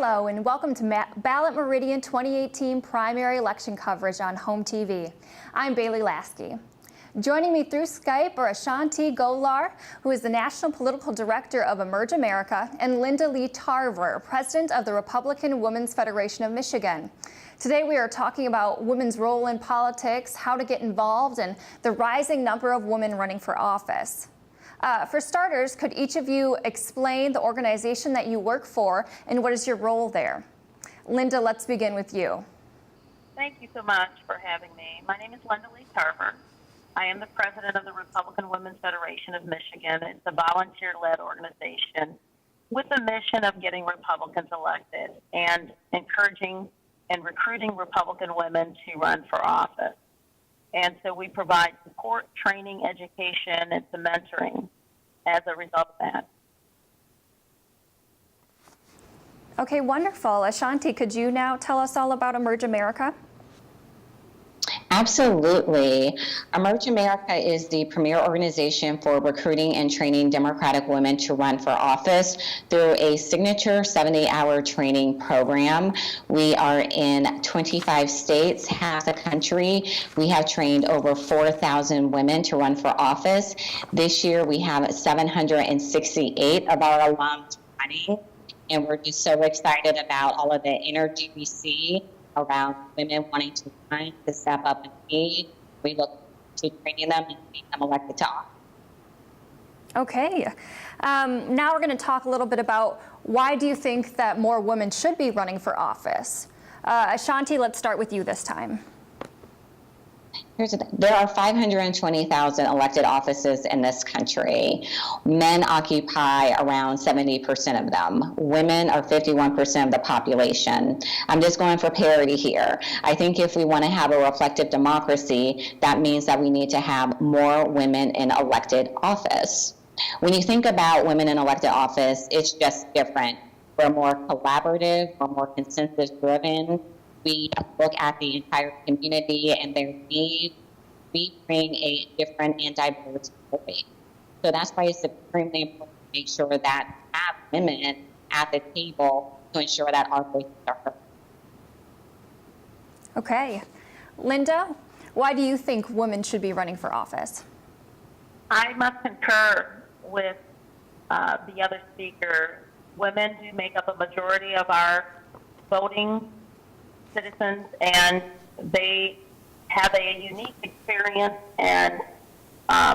Hello and welcome to Ballot Meridian 2018 primary election coverage on HOMTV. I'm Bailey Lasky. Joining me through Skype are Ashanti Golar, who is the National Political Director of Emerge America, and Linda Lee Tarver, President of the Republican Women's Federation of Michigan. Today we are talking about women's role in politics, how to get involved, and the rising number of women running for office. For starters, could each of you explain the organization that you work for and what is your role there? Linda, let's begin with you. Thank you so much for having me. My name is Linda Lee Tarver. I am the president of the Republican Women's Federation of Michigan. It's a volunteer-led organization with the mission of getting Republicans elected and encouraging and recruiting Republican women to run for office. And so we provide support, training, education, and some mentoring as a result of that. Okay, wonderful. Ashanti, could you now tell us all about Emerge America? Absolutely. Emerge America is the premier organization for recruiting and training Democratic women to run for office through a signature 70-hour training program. We are in 25 states, half the country. We have trained over 4,000 women to run for office. This year we have 768 of our alums running, and we're just so excited about all of the energy we see around women wanting to run, to step up and lead. We look to training them and getting them elected to office. Okay. Now we're going to talk a little bit about why do you think that more women should be running for office? Ashanti, let's start with you this time. There are 520,000 elected offices in this country. Men occupy around 70% of them. Women are 51% of the population. I'm just going for parity here. I think if we want to have a reflective democracy, that means that we need to have more women in elected office. When you think about women in elected office, it's just different. We're more collaborative, we're more consensus driven. We look at the entire community and their needs. We bring a different and diverse voice. So that's why it's extremely important to make sure that we have women at the table to ensure that our voices are heard. Okay. Linda, why do you think women should be running for office? I must concur with the other speaker. Women do make up a majority of our voting citizens, and they have a unique experience and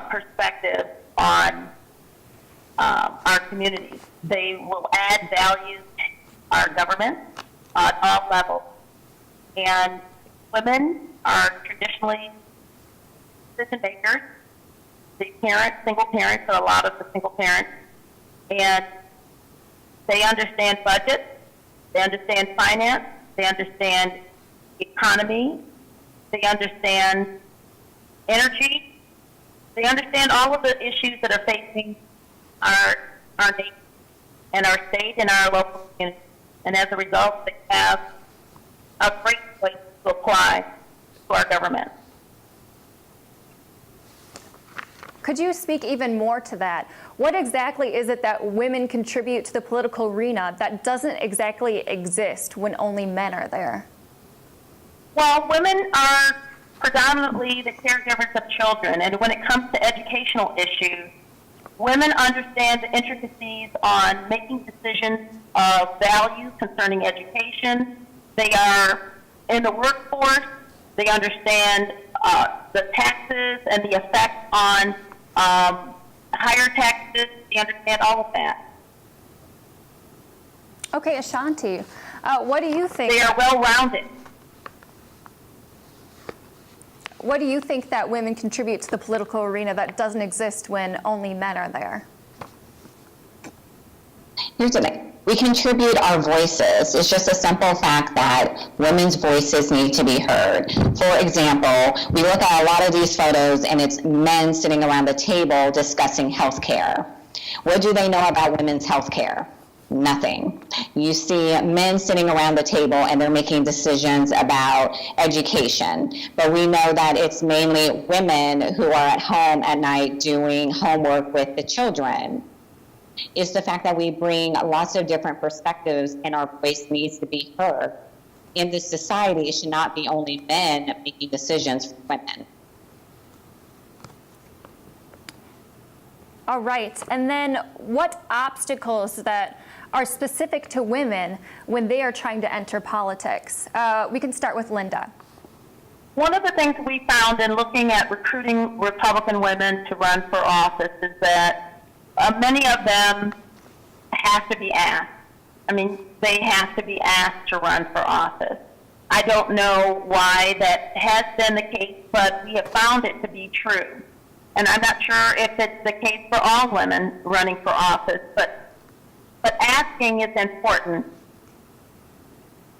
perspective on our communities. They will add value to our government at all levels. And women are traditionally decision makers. The parents, single parents, are a lot of the single parents, and they understand budgets, they understand finance, they understand economy, they understand energy, they understand all of the issues that are facing our nation and our state and our local community. And as a result, they have a great place to apply to our government. Could you speak even more to that? What exactly is it that women contribute to the political arena that doesn't exactly exist when only men are there? Well, women are predominantly the caregivers of children, and when it comes to educational issues, women understand the intricacies on making decisions of value concerning education. They are in the workforce. They understand the taxes and the effect on higher taxes. They understand all of that. Okay, Ashanti, what do you think? They are well-rounded. What do you think that women contribute to the political arena that doesn't exist when only men are there? Here's the thing. We contribute our voices. It's just a simple fact that women's voices need to be heard. For example, we look at a lot of these photos and it's men sitting around the table discussing health care. What do they know about women's health care? Nothing. You see men sitting around the table and they're making decisions about education, but we know that it's mainly women who are at home at night doing homework with the children. is the fact that we bring lots of different perspectives and our voice needs to be heard. In this society, it should not be only men making decisions for women. All right, and then what obstacles that are specific to women when they are trying to enter politics? We can start with Linda. One of the things we found in looking at recruiting Republican women to run for office is that many of them have to be asked. I mean, they have to be asked to run for office. I don't know why that has been the case, but we have found it to be true. And I'm not sure if it's the case for all women running for office, but asking is important.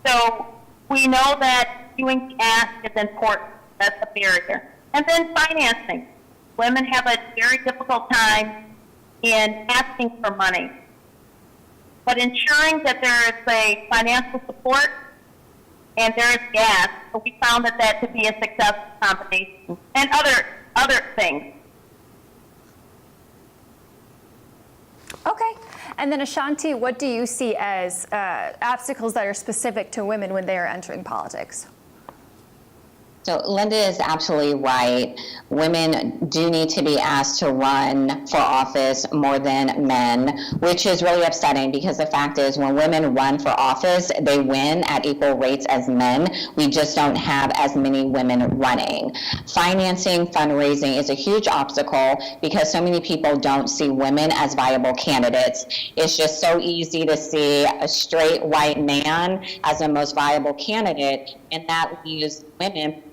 So we know that doing the ask is important. That's a barrier. And then financing. Women have a very difficult time in asking for money. But ensuring that there is a financial support and there is gas, we found that to be a successful combination. And other things. Okay, and then Ashanti, what do you see as obstacles that are specific to women when they are entering politics? So Linda is absolutely right. Women do need to be asked to run for office more than men, which is really upsetting because the fact is when women run for office, they win at equal rates as men. We just don't have as many women running. Financing, fundraising is a huge obstacle because so many people don't see women as viable candidates. It's just so easy to see a straight white man as the most viable candidate, and that leaves women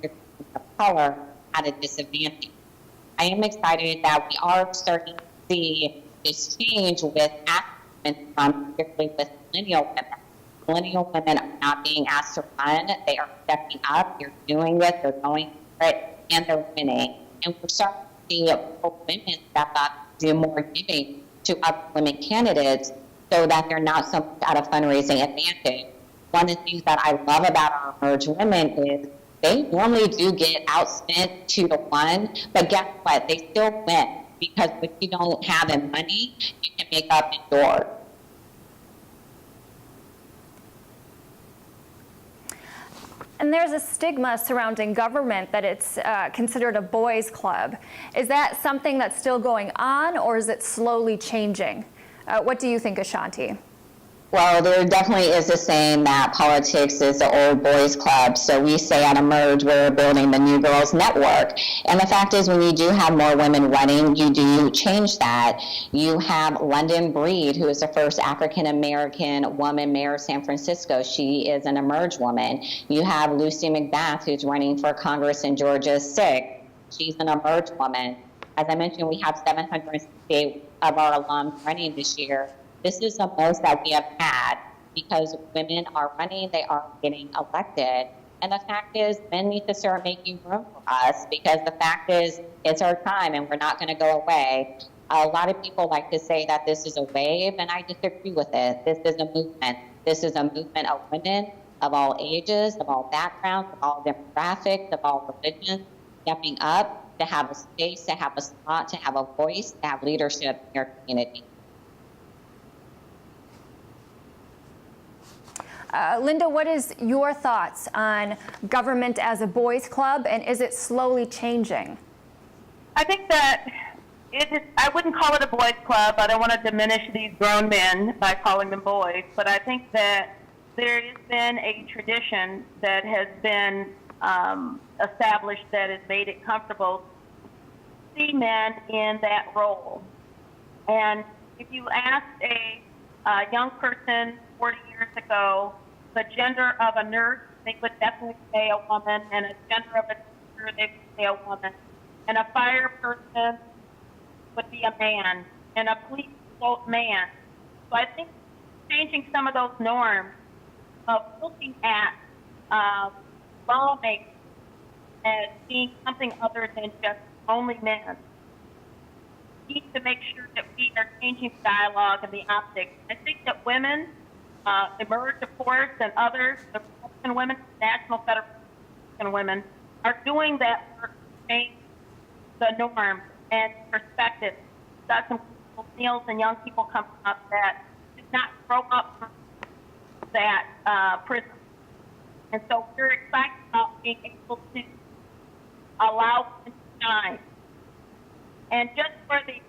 of color at a disadvantage. I am excited that we are starting to see this change with activism, particularly with millennial women. Millennial women are not being asked to run. They are stepping up. They're doing it. They're going for it, and they're winning. And we're starting to see women step up, do more giving to other women candidates so that they're not so much at a fundraising advantage. One of the things that I love about our Emerge women is they normally do get outspent 2-1, but guess what? They still win because what you don't have in money, you can make up in doors. And there's a stigma surrounding government that it's considered a boys' club. Is that something that's still going on, or is it slowly changing? What do you think, Ashanti? Well, there definitely is a saying that politics is the old boys club. So we say at Emerge, we're building the New Girls Network. And the fact is, when you do have more women running, you do change that. You have London Breed, who is the first African-American woman mayor of San Francisco. She is an Emerge woman. You have Lucy McBath, who's running for Congress in Georgia 6. She's an Emerge woman. As I mentioned, we have 768 of our alums running this year. This is the most that we have had because women are running, they are getting elected. And the fact is, men need to start making room for us because the fact is, it's our time and we're not going to go away. A lot of people like to say that this is a wave, and I disagree with it. This is a movement. This is a movement of women of all ages, of all backgrounds, of all demographics, of all religions, stepping up to have a space, to have a spot, to have a voice, to have leadership in your community. Linda, what is your thoughts on government as a boys' club, and is it slowly changing? I think that I wouldn't call it a boys' club. I don't want to diminish these grown men by calling them boys, but I think that there has been a tradition that has been established that has made it comfortable to see men in that role. And if you asked a young person 40 years ago the gender of a nurse, they would definitely say a woman, and a gender of a teacher, they would say a woman. And a fire person would be a man, and a police vote man. So I think changing some of those norms of looking at lawmaking as being something other than just only men. We need to make sure that we are changing the dialogue and the optics. I think that women, Emerge, of course, and others, the Republican women, National Federation of Women, are doing that work to change the norm and perspective. That's millennials and young people coming up that did not grow up from that prism. And so we're excited about being able to allow women to shine. And just for the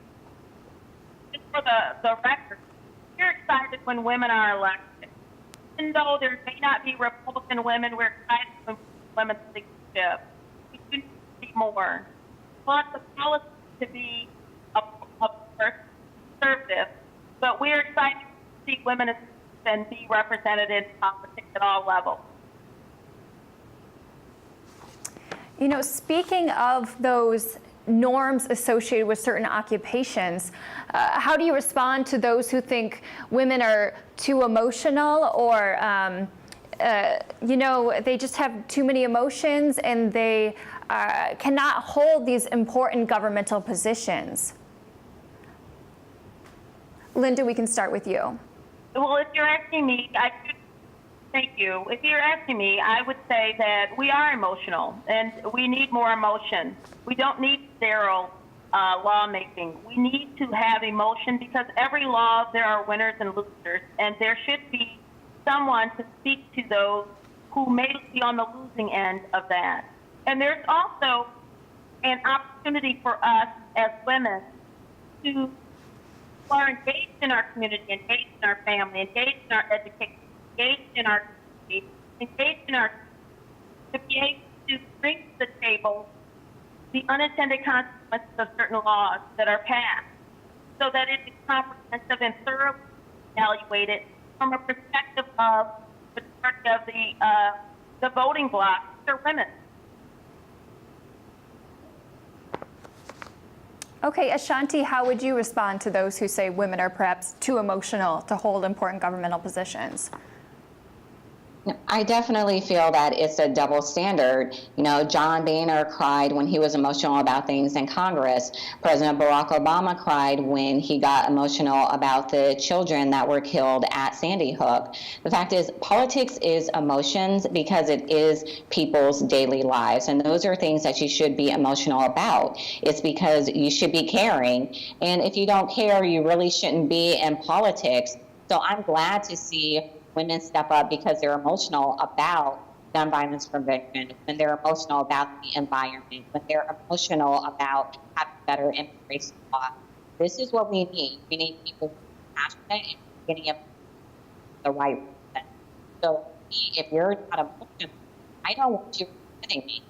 record, we're excited when women are elected. Even though there may not be Republican women, we're excited when women take leadership. We do need to see more. We want the policy to be a conservative, but we're excited to see women and be represented in politics at all levels. You know, speaking of those norms associated with certain occupations, how do you respond to those who think women are too emotional or, you know, they just have too many emotions and they cannot hold these important governmental positions? Linda, we can start with you. Well, if you're asking me, thank you. If you're asking me, I would say that we are emotional and we need more emotion. We don't need sterile lawmaking. We need to have emotion because every law, there are winners and losers, and there should be someone to speak to those who may be on the losing end of that. And there's also an opportunity for us as women who are engaged in our community, engaged in our family, engaged in our education, engaged in our community, engaged in our to be able to bring to the table the unintended consequences of certain laws that are passed so that it is comprehensive and thoroughly evaluated from a perspective of the majority of the voting bloc, which are women. Okay, Ashanti, how would you respond to those who say women are perhaps too emotional to hold important governmental positions? I definitely feel that it's a double standard. You know, John Boehner cried when he was emotional about things in Congress. President Barack Obama cried when he got emotional about the children that were killed at Sandy Hook. The fact is, politics is emotions because it is people's daily lives, and those are things that you should be emotional about. It's because you should be caring, and if you don't care, you really shouldn't be in politics. So I'm glad to see women step up because they're emotional about gun violence prevention, when they're emotional about the environment, when they're emotional about having better immigration law. This is what we need. We need people who are passionate and getting up the right reason. So if you're not emotional, I don't want you representing me.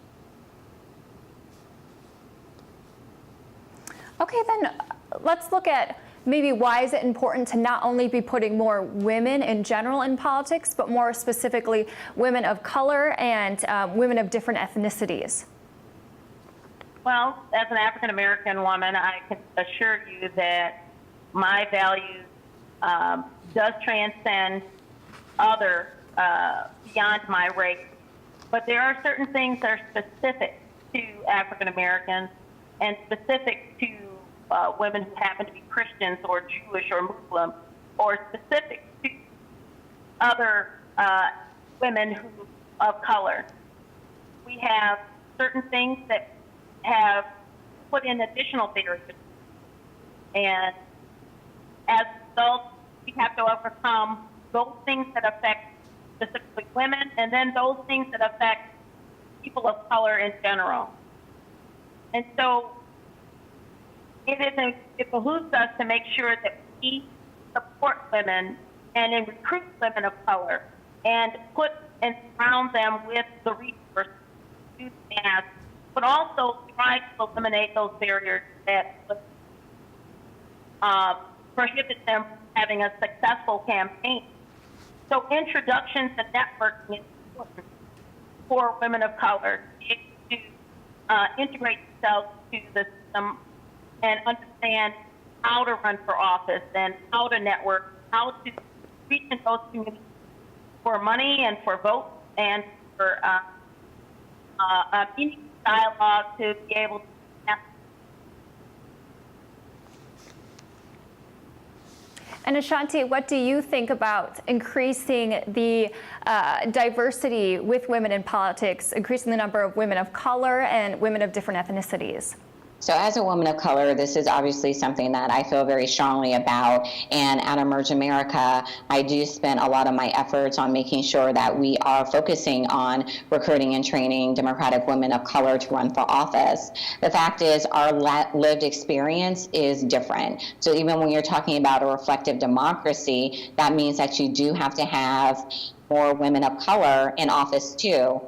Okay, then let's look at maybe why is it important to not only be putting more women in general in politics, but more specifically women of color and women of different ethnicities? Well, as an African American woman, I can assure you that my values does transcend other beyond my race. But there are certain things that are specific to African Americans and specific to women who happen to be Christians or Jewish or Muslim, or specific to other women who of color. We have certain things that have put in additional barriers, and as a result, we have to overcome those things that affect specifically women, and then those things that affect people of color in general. And so it behooves us to make sure that we support women and recruit women of color and put and surround them with the resources to do that, but also try to eliminate those barriers that prohibit them from having a successful campaign. So introductions and networking is important for women of color to integrate themselves to the system and understand how to run for office and how to network, how to reach in those communities for money and for votes and for meaningful dialogue to be able to connect. And Ashanti, what do you think about increasing the diversity with women in politics, increasing the number of women of color and women of different ethnicities? So as a woman of color, this is obviously something that I feel very strongly about. And at Emerge America, I do spend a lot of my efforts on making sure that we are focusing on recruiting and training Democratic women of color to run for office. The fact is, our lived experience is different. So even when you're talking about a reflective democracy, that means that you do have to have more women of color in office too.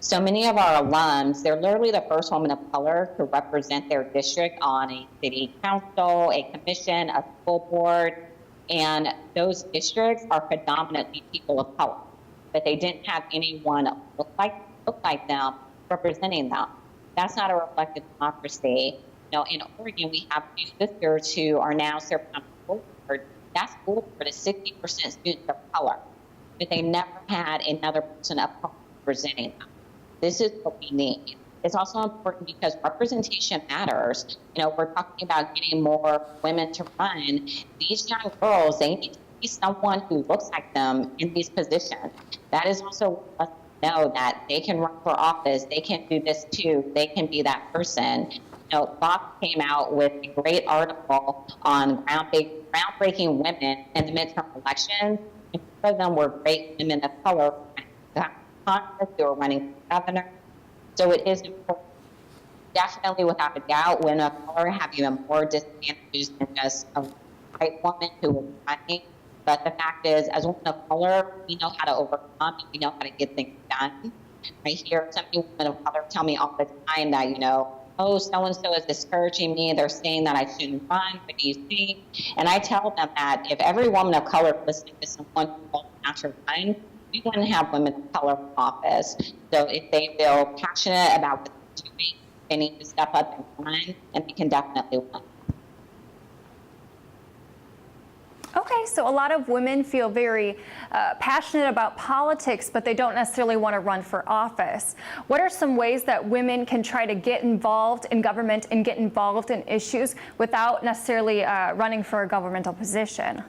So many of our alums, they're literally the first women of color to represent their district on a city council, a commission, a school board, and those districts are predominantly people of color, but they didn't have anyone look like them representing them. That's not a reflective democracy. You know, in Oregon, we have two sisters who are now serving on the school board. That school board is 60% students of color, but they never had another person of color representing them. This is what we need. It's also important because representation matters. You know, we're talking about getting more women to run. These young girls, they need to see someone who looks like them in these positions. That is also let us know that they can run for office. They can do this too. They can be that person. You know, Fox came out with a great article on groundbreaking women in the midterm elections. And some of them were great women of color Congress, who are running for governor. So it is important. Definitely, without a doubt, women of color have even more disadvantages than just a white woman who is running. But the fact is, as women of color, we know how to overcome and we know how to get things done. I hear some women of color tell me all the time that, you know, oh, so-and-so is discouraging me. They're saying that I shouldn't run. What do you think? And I tell them that if every woman of color listening to someone who wants not to run, we wouldn't have women of color in office. So if they feel passionate about what they're doing, they need to step up and run, and they can definitely run. Okay, so a lot of women feel very passionate about politics, but they don't necessarily want to run for office. What are some ways that women can try to get involved in government and get involved in issues without necessarily running for a governmental position?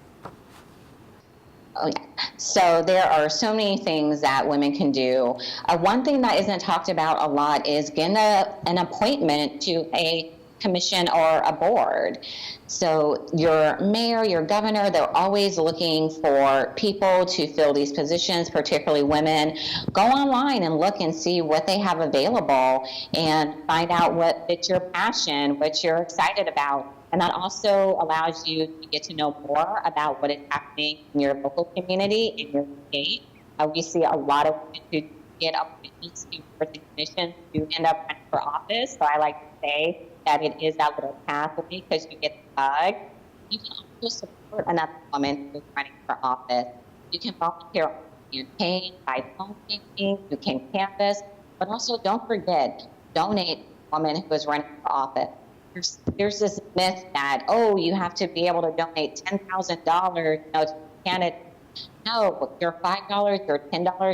Oh, yeah. So there are so many things that women can do. One thing that isn't talked about a lot is getting an appointment to a commission or a board. So your mayor, your governor, they're always looking for people to fill these positions, particularly women. Go online and look and see what they have available and find out what fits your passion, what you're excited about. And that also allows you to get to know more about what is happening in your local community, in your state. We see a lot of women who get appointments to boards and commissions who end up running for office. So I like to say that it is that little pathway because you get the bug. You can also support another woman who's running for office. You can volunteer on a campaign by phone banking, you can canvass, but also don't forget, donate to a woman who is running for office. There's this myth that, oh, you have to be able to donate $10,000 to a candidate. No, your $5, your $10, your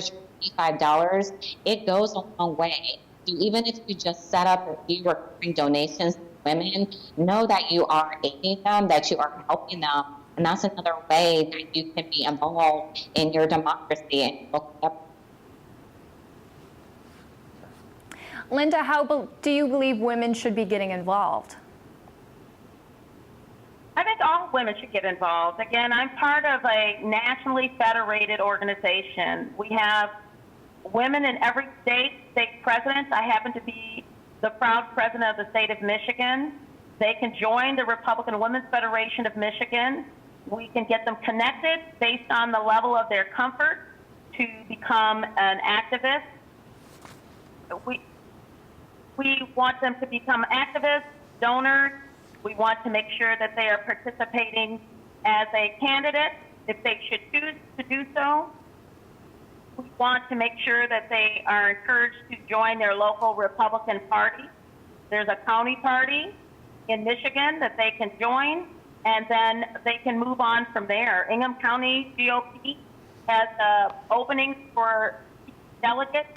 $55, it goes a long way. So even if you just set up a few recurring donations to women, know that you are aiding them, that you are helping them, and that's another way that you can be involved in your democracy and look up. Linda, how do you believe women should be getting involved? I think all women should get involved. Again, I'm part of a nationally federated organization. We have women in every state presidents. I happen to be the proud president of the state of Michigan. They can join the Republican Women's Federation of Michigan. We can get them connected based on the level of their comfort to become an activist. We want them to become activists, donors. We want to make sure that they are participating as a candidate if they should choose to do so. We want to make sure that they are encouraged to join their local Republican Party. There's a county party in Michigan that they can join, and then they can move on from there. Ingham County GOP has openings for delegates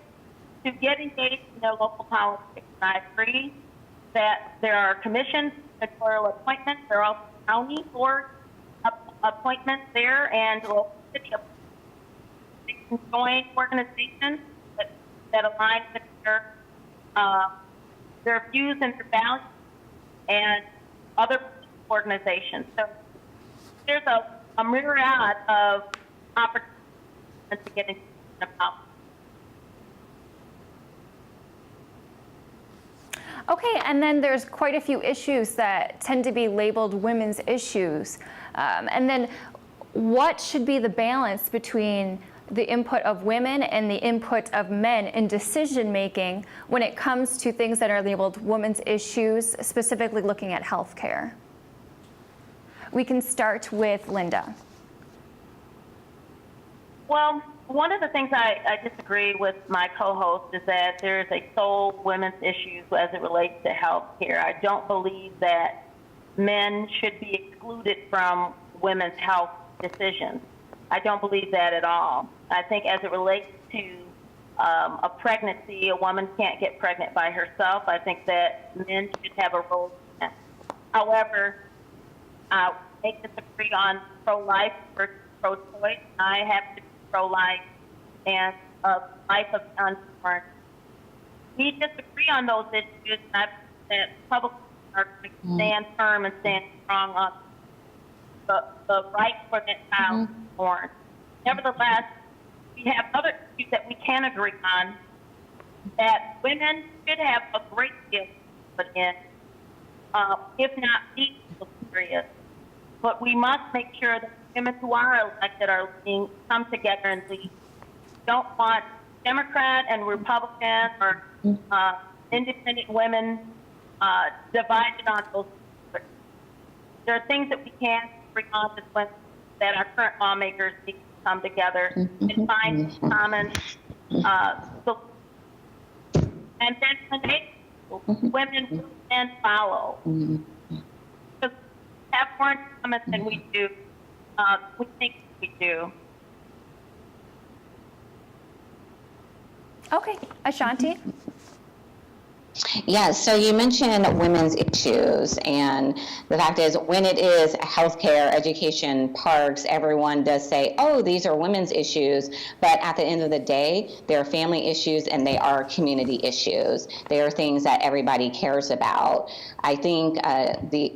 to get engaged in their local politics. And I agree that there are commissions, electoral appointments, there are also county board appointments there and local city appointments. They can join organizations that align with their views and their values. and other organizations. So there's a myriad of opportunities to get into about. Okay, and then there's quite a few issues that tend to be labeled women's issues. And then what should be the balance between the input of women and the input of men in decision making when it comes to things that are labeled women's issues, specifically looking at healthcare? We can start with Linda. Well, one of the things I disagree with my co-host is that there is a sole women's issue as it relates to health care. I don't believe that men should be excluded from women's health decisions. I don't believe that at all. I think as it relates to a pregnancy, a woman can't get pregnant by herself. I think that men should have a role in that. However, they disagree on pro-life versus pro-choice. I have to be pro-life and life of the unborn. We disagree on those issues, and I think that public are going to stand firm and stand strong on the right for that child to be born. Nevertheless, we have other issues that we can agree on, that women should have a great deal to put in, if not the areas. But we must make sure that women who are elected are leading, come together and lead. Don't want Democrat and Republican or independent women divided on those. There are things that we can bring on to women that our current lawmakers need to come together and find common solutions. And then when they, women will then follow. Because we have more comments than we do. We think we do. Okay, Ashanti. Yeah, so you mentioned women's issues, and the fact is, when it is healthcare, education, parks, everyone does say, oh, these are women's issues, but at the end of the day, they are family issues and they are community issues. They are things that everybody cares about. I think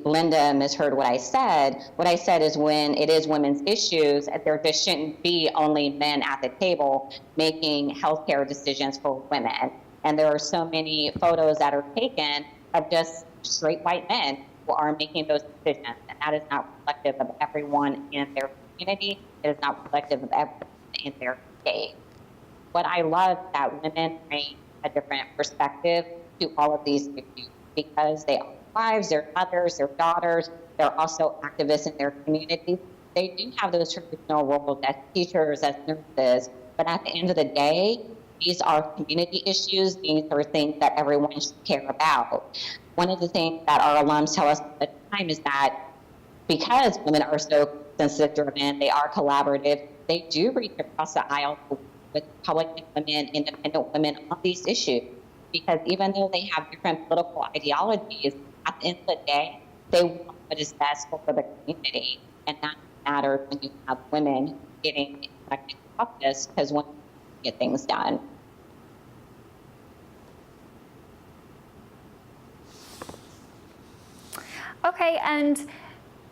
Linda misheard what I said. What I said is when it is women's issues, there just shouldn't be only men at the table making healthcare decisions for women. And there are so many photos that are taken of just straight white men who are making those decisions. And that is not reflective of everyone in their community. It is not reflective of everyone in their state. What I love is that women bring a different perspective to all of these issues because they are wives, they're mothers, they're daughters, they're also activists in their community. They do have those traditional roles as teachers, as nurses, but at the end of the day, these are community issues. These are things that everyone should care about. One of the things that our alums tell us all the time is that because women are so sensitive driven, they are collaborative, they do reach across the aisle with Republican women, independent women on these issues. Because even though they have different political ideologies, at the end of the day, they want what is best for the community. And that matters when you have women getting elected to office, because women get things done. Okay, and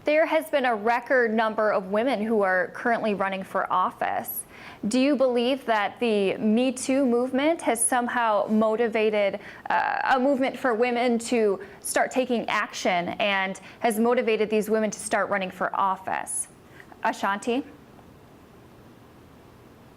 there has been a record number of women who are currently running for office. Do you believe that the Me Too movement has somehow motivated a movement for women to start taking action and has motivated these women to start running for office? Ashanti?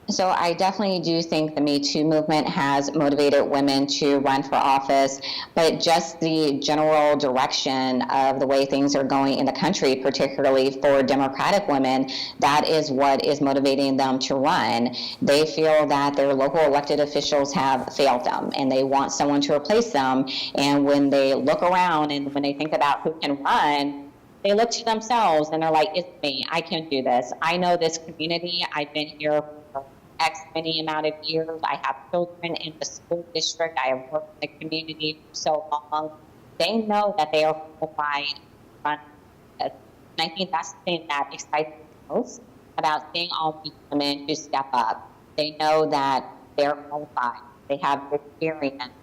So I definitely do think the Me Too movement has motivated women to run for office, but just the general direction of the way things are going in the country, particularly for Democratic women, that is what is motivating them to run. They feel that their local elected officials have failed them and they want someone to replace them. And when they look around and when they think about who can run, they look to themselves and they're like, it's me, I can do this. I know this community, I've been here for X many amount of years. I have children in the school district. I have worked in the community for so long. They know that they are qualified to run this. And I think that's the thing that excites me most about seeing all these women who step up. They know that they're qualified. They have experience.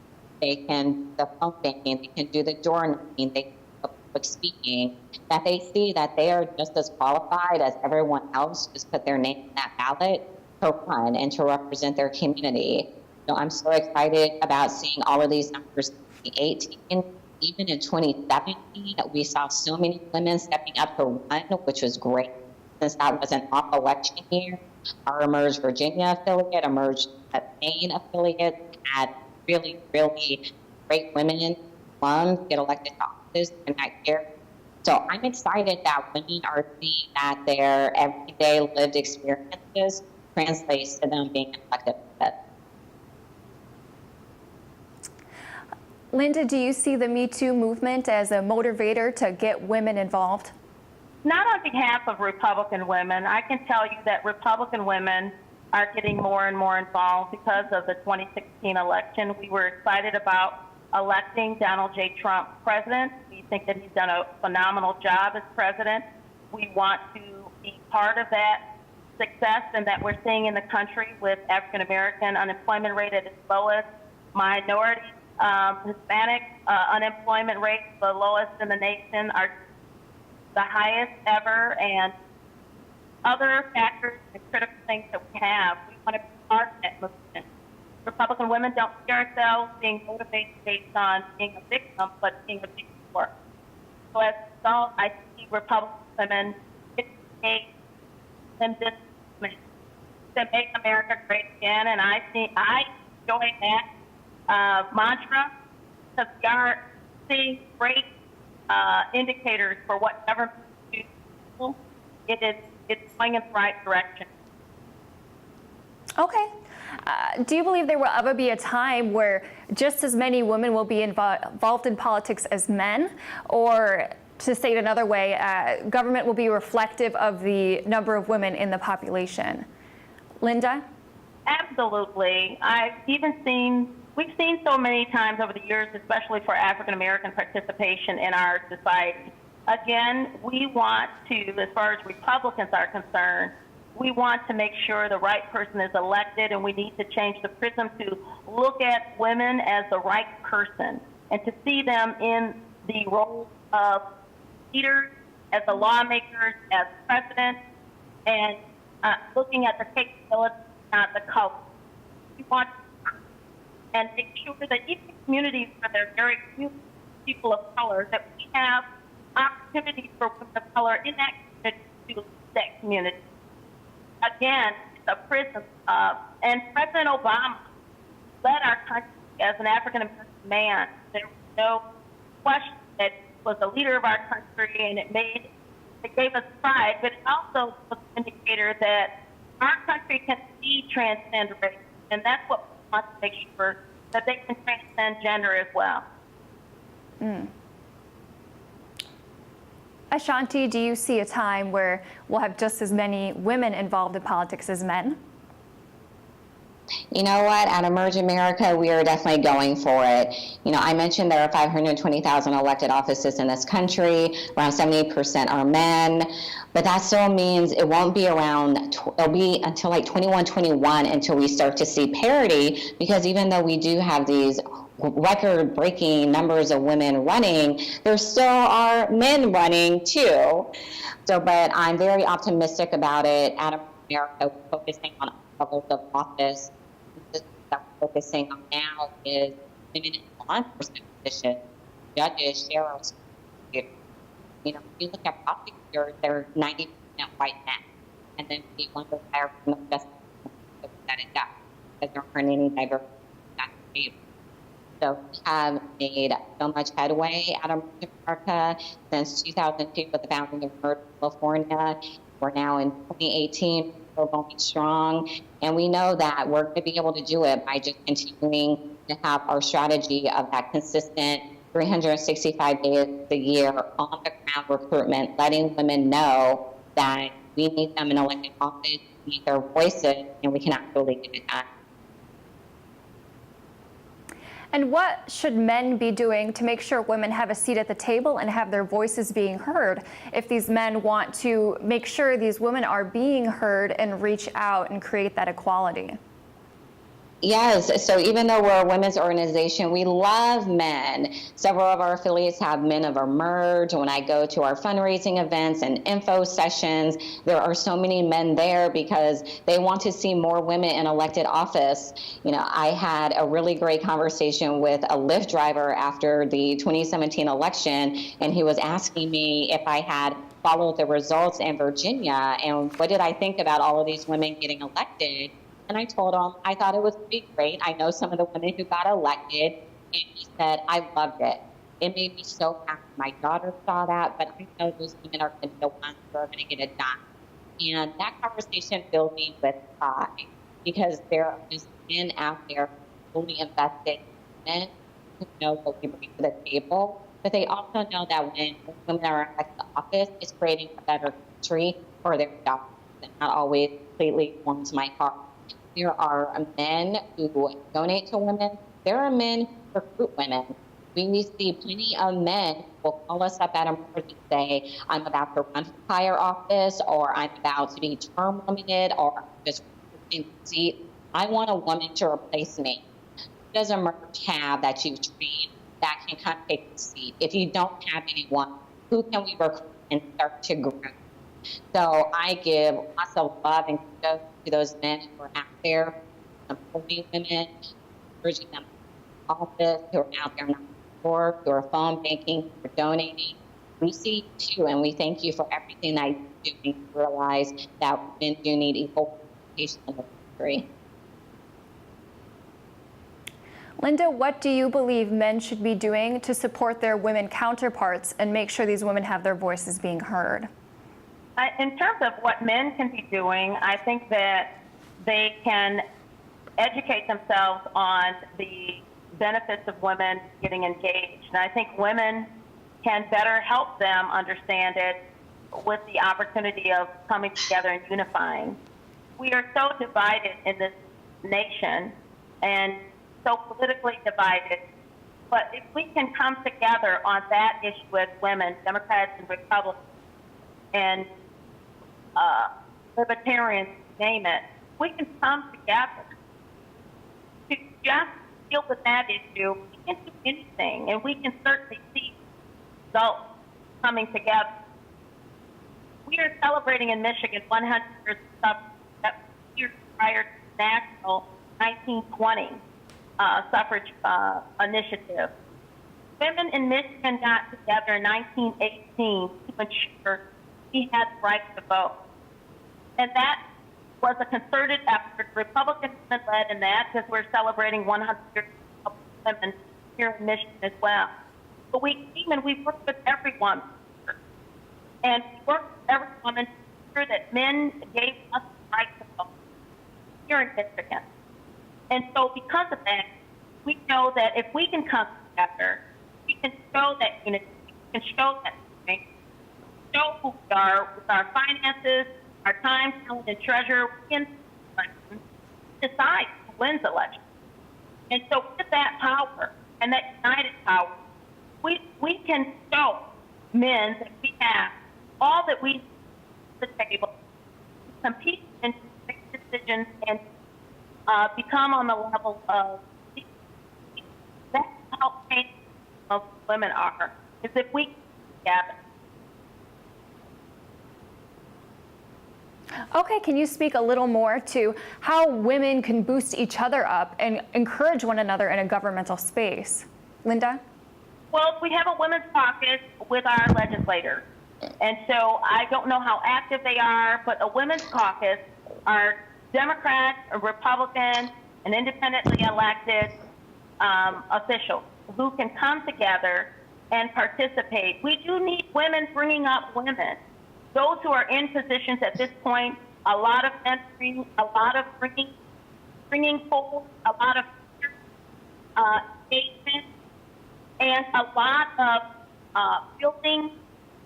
They can do the phone banking. They can do the door knocking. They can do the public speaking, that they see that they are just as qualified as everyone else, just put their name in that ballot to run and to represent their community. So I'm so excited about seeing all of these numbers in 2018. Even in 2017, we saw so many women stepping up to run, which was great. Since that was an off-election year, our Emerge Virginia affiliate, Emerge Maine affiliate had really, really great women get elected to office in that year. So I'm excited that women are seeing that their everyday lived experiences translates to them being elected. Linda, do you see the Me Too movement as a motivator to get women involved? Not on behalf of Republican women. I can tell you that Republican women are getting more and more involved because of the 2016 election. We were excited about electing Donald J. Trump president. We think that he's done a phenomenal job as president. We want to be part of that success and that we're seeing in the country with African American unemployment rate at its lowest, minority Hispanic unemployment rate, the lowest in the nation, are the highest ever, and other factors and critical things that we have. We want to be part of that movement. Republican women don't see ourselves being motivated based on being a victim, but being a victor. So as a result, I see Republican women engaged in this movement to make America great again, and I enjoy that mantra, because we are seeing great indicators for what government do. It's going in the right direction. Okay. Do you believe there will ever be a time where just as many women will be involved in politics as men? Or to say it another way, government will be reflective of the number of women in the population? Linda? Absolutely. We've seen so many times over the years, especially for African American participation in our society. Again, we want to, as far as Republicans are concerned, we want to make sure the right person is elected, and we need to change the prism to look at women as the right person and to see them in the role of leaders, as the lawmakers, as president, and looking at the capability, not the color. We want and make sure that even communities where there are very few people of color, that we have opportunities for women of color in that community to lead that community. Again, it's a prism of, and President Obama led our country as an African-American man. There was no question that he was the leader of our country, and it gave us pride, but it also was an indicator that our country can be transcend race, and that's what we want to make sure that they can transcend gender as well. Ashanti, do you see a time where we'll have just as many women involved in politics as men? You know what? At Emerge America, we are definitely going for it. You know, I mentioned there are 520,000 elected offices in this country. Around 70% are men. But that still means it won't be it'll be until like 21 until we start to see parity, because even though we do have these record-breaking numbers of women running, there still are men running too. So, but I'm very optimistic about it. At America, we're focusing on levels of office. That we're focusing on now is women in law enforcement positions, judges, sheriffs. You know, if you look at prosecutors, they're 90% white men, and then we wonder why our criminal justice system that it does, because there aren't any diversity in that field. So we have made so much headway out of America since 2002 with the founding of Meridian, California. We're now in 2018, we're going strong. And we know that we're going to be able to do it by just continuing to have our strategy of that consistent 365 days a year on the ground recruitment, letting women know that we need them in elected office, we need their voices, and we can actually get it done. And what should men be doing to make sure women have a seat at the table and have their voices being heard if these men want to make sure these women are being heard and reach out and create that equality? Yes, so even though we're a women's organization, we love men. Several of our affiliates have Men of Emerge. When I go to our fundraising events and info sessions, there are so many men there because they want to see more women in elected office. You know, I had a really great conversation with a Lyft driver after the 2017 election, and he was asking me if I had followed the results in Virginia and what did I think about all of these women getting elected. And I told him I thought it was pretty great. I know some of the women who got elected, and he said, I loved it. It made me so happy. My daughter saw that, but I know those women are going to be the ones who are going to get it done. And that conversation filled me with pride because there are just men out there fully invested men who know what we bring to the table, but they also know that when women are elected to office, it's creating a better country for their daughters, and not always completely warms my heart. There are men who donate to women. There are men who recruit women. We see plenty of men who will call us up at Emerge and say, I'm about to run for higher office, or I'm about to be term limited, or I'm just in seat. I want a woman to replace me. Who does Emerge have that you've trained that can come take the seat? If you don't have anyone, who can we recruit and start to grow? So I give lots of love and kudos to those men who are out there supporting women, encouraging them to office, who are out there not for, who are phone banking, who are donating. We see you too, and we thank you for everything that you're doing to realize that women do need equal representation in the country. Linda, what do you believe men should be doing to support their women counterparts and make sure these women have their voices being heard? In terms of what men can be doing, I think that they can educate themselves on the benefits of women getting engaged. And I think women can better help them understand it with the opportunity of coming together and unifying. We are so divided in this nation and so politically divided. But if we can come together on that issue with women, Democrats and Republicans, and libertarians, name it, we can come together to just deal with that issue. We can do anything, and we can certainly see results coming together. We are celebrating in Michigan 100 years of suffrage, years prior to the national 1920 suffrage initiative. Women in Michigan got together in 1918 to ensure we had the right to vote. And that was a concerted effort. Republicans have been led in that because we're celebrating 100 years of women here in Michigan as well. But we came and we worked with everyone. And we worked with every woman to ensure that men gave us the right to vote here in Michigan. And so because of that, we know that if we can come together, we can show that unity, we can show that strength, show who we are with our finances, our time, talent, and treasure. We can decide who wins the election. And so with that power and that united power, we can show men that we have all that we to the table to compete and make decisions and become on the level of that's how painful women are, is if we gather. Okay, can you speak a little more to how women can boost each other up and encourage one another in a governmental space? Linda? Well, we have a women's caucus with our legislators. And so I don't know how active they are, but a women's caucus are Democrats, Republicans, and independently elected officials who can come together and participate. We do need women bringing up women. Those who are in positions at this point, a lot of mentoring, a lot of bringing forward, a lot of engagement, and a lot of building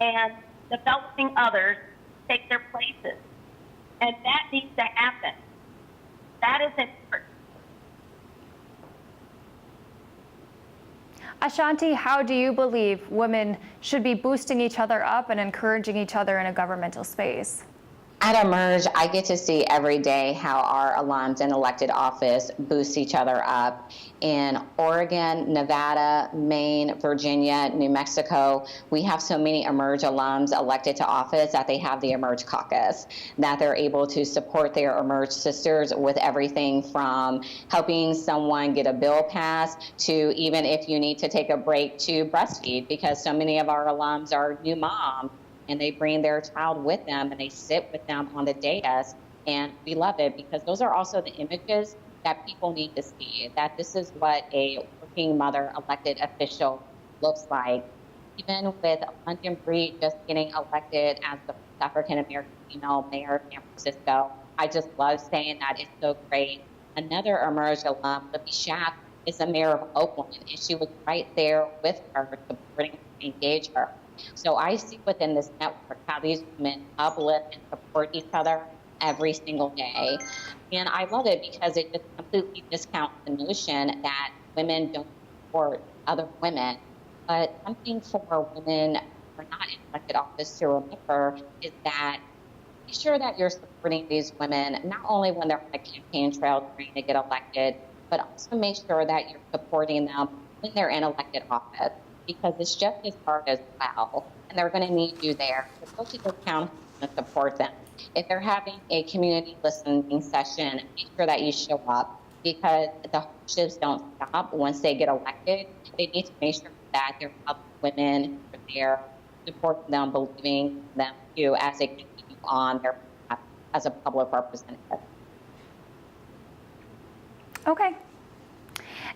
and developing others to take their places. And that needs to happen. That is important. Ashanti, how do you believe women should be boosting each other up and encouraging each other in a governmental space? At Emerge, I get to see every day how our alums in elected office boost each other up. In Oregon, Nevada, Maine, Virginia, New Mexico, we have so many Emerge alums elected to office that they have the Emerge caucus, that they're able to support their Emerge sisters with everything from helping someone get a bill passed to even if you need to take a break to breastfeed, because so many of our alums are new moms and they bring their child with them and they sit with them on the dais. And we love it because those are also the images that people need to see, that this is what a working mother elected official looks like. Even with London Breed just getting elected as the African-American female mayor of San Francisco, I just love saying that. It's so great. Another Emerge alum, Libby Schaaf, is the mayor of Oakland, and she was right there with her, supporting her, engage her. So I see within this network how these women uplift and support each other every single day. And I love it because it just completely discounts the notion that women don't support other women. But something for women who are not in elected office to remember is that be sure that you're supporting these women, not only when they're on the campaign trail trying to get elected, but also make sure that you're supporting them when they're in elected office, because it's just as hard as well, and they're going to need you there. So go to the town and support them. If they're having a community listening session, make sure that you show up, because the hardships don't stop once they get elected. They need to make sure that their other women are there, supporting them, believing in them too, as they continue on their path as a public representative. Okay.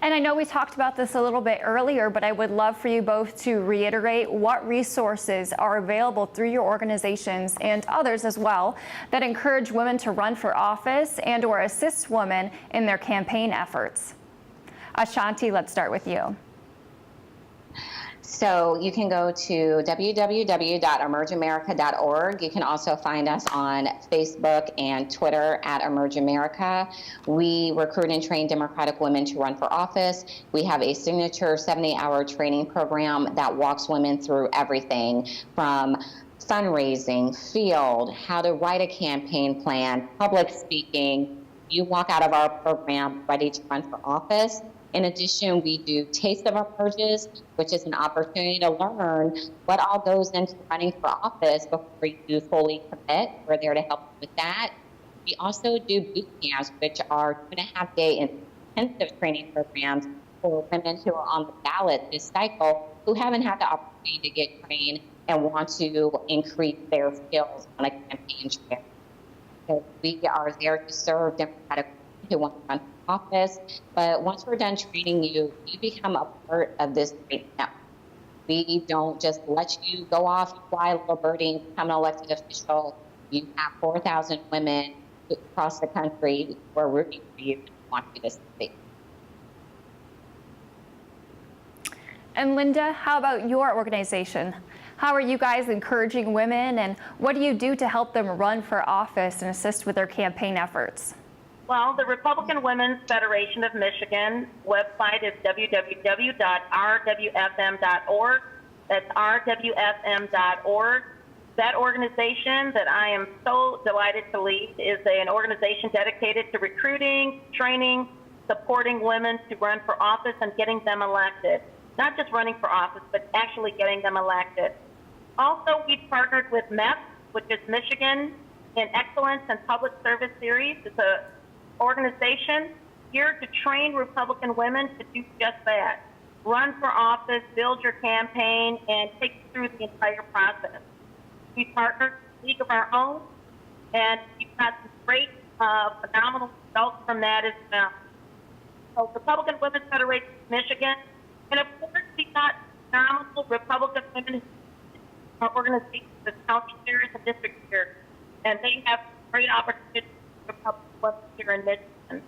And I know we talked about this a little bit earlier, but I would love for you both to reiterate what resources are available through your organizations and others as well that encourage women to run for office and or assist women in their campaign efforts. Ashanti, let's start with you. So you can go to www.emergeamerica.org. You can also find us on Facebook and Twitter at Emerge America. We recruit and train Democratic women to run for office. We have a signature 70-hour training program that walks women through everything from fundraising, field, how to write a campaign plan, public speaking. You walk out of our program ready to run for office. In addition, we do Taste of Emerges, which is an opportunity to learn what all goes into running for office before you fully commit. We're there to help with that. We also do boot camps, which are 2.5-day intensive training programs for women who are on the ballot this cycle who haven't had the opportunity to get trained and want to increase their skills on a campaign trail. So we are there to serve Democratic women who want to run for office, but once we're done training you, you become a part of this great network. We don't just let you go off, fly a little birdie, and become an elected official. You have 4,000 women across the country who are rooting for you and want you to succeed. And Linda, how about your organization? How are you guys encouraging women, and what do you do to help them run for office and assist with their campaign efforts? Well, the Republican Women's Federation of Michigan website is www.rwfm.org. That's rwfm.org. That organization that I am so delighted to lead is an organization dedicated to recruiting, training, supporting women to run for office and getting them elected. Not just running for office, but actually getting them elected. Also, we've partnered with MEP, which is Michigan in Excellence and Public Service Series. It's an organization here to train Republican women to do just that. Run for office, build your campaign, and take you through the entire process. We partnered with a League of Our Own, and we've got some great, phenomenal results from that as well. So Republican Women's Federation of Michigan, and of course we've got phenomenal Republican women organizations as county chairs and district chairs, and they have great opportunities for Republican women here in Michigan.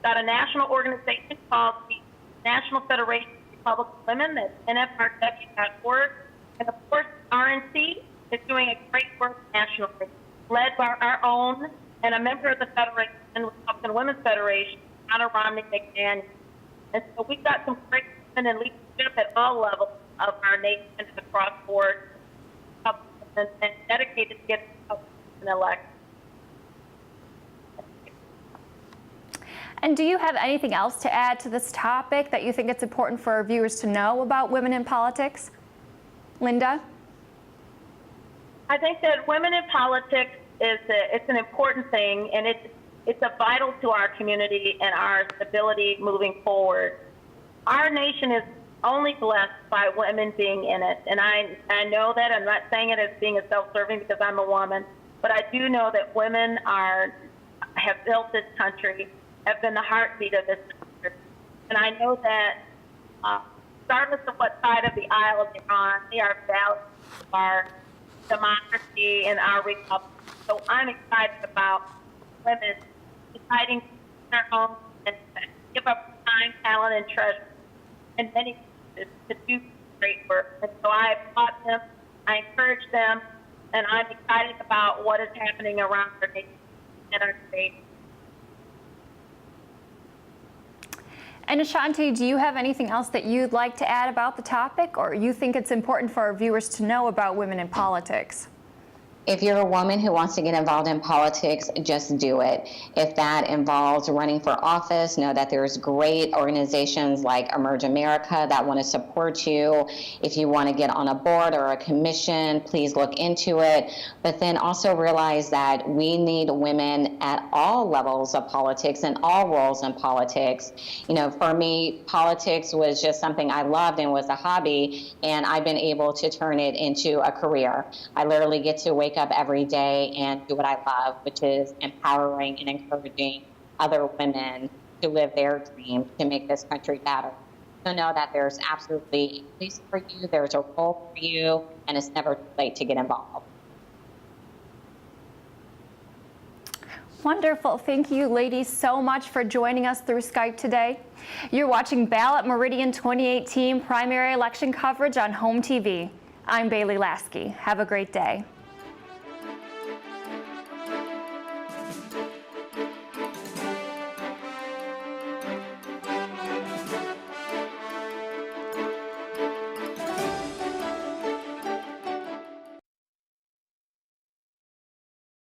Got a national organization called the National Federation of Republican Women, that's nfrw.org, and of course RNC is doing a great work nationally, led by our own and a member of the Federation, Republican Women's Federation, Anna Romney McDaniel. And so we've got some great women in leadership at all levels of our nation and across board, and dedicated to get elected. And do you have anything else to add to this topic that you think it's important for our viewers to know about women in politics? Linda? I think that women in politics it's an important thing, and it's a vital to our community and our stability moving forward. Our nation is only blessed by women being in it, and I know that. I'm not saying it as being a self-serving because I'm a woman, but I do know that women have built this country, have been the heartbeat of this country, and I know that regardless of what side of the aisle they're on, they are valued our democracy and our republic. So I'm excited about women deciding to their homes and give up time, talent, and treasure, and many to do great work. And so I applaud them, I encourage them, and I'm excited about what is happening around our nation and our state. And Ashanti, do you have anything else that you'd like to add about the topic, or you think it's important for our viewers to know about women in politics? If you're a woman who wants to get involved in politics, just do it. If that involves running for office, know that there's great organizations like Emerge America that want to support you. If you want to get on a board or a commission, please look into it. But then also realize that we need women at all levels of politics and all roles in politics. You know, for me, politics was just something I loved and was a hobby, and I've been able to turn it into a career. I literally get to wake up every day and do what I love, which is empowering and encouraging other women to live their dreams to make this country better. So know that there's absolutely a place for you, there's a role for you, and it's never too late to get involved. Wonderful. Thank you, ladies, so much for joining us through Skype today. You're watching Ballot Meridian 2018 primary election coverage on HOMTV. I'm Bailey Lasky. Have a great day.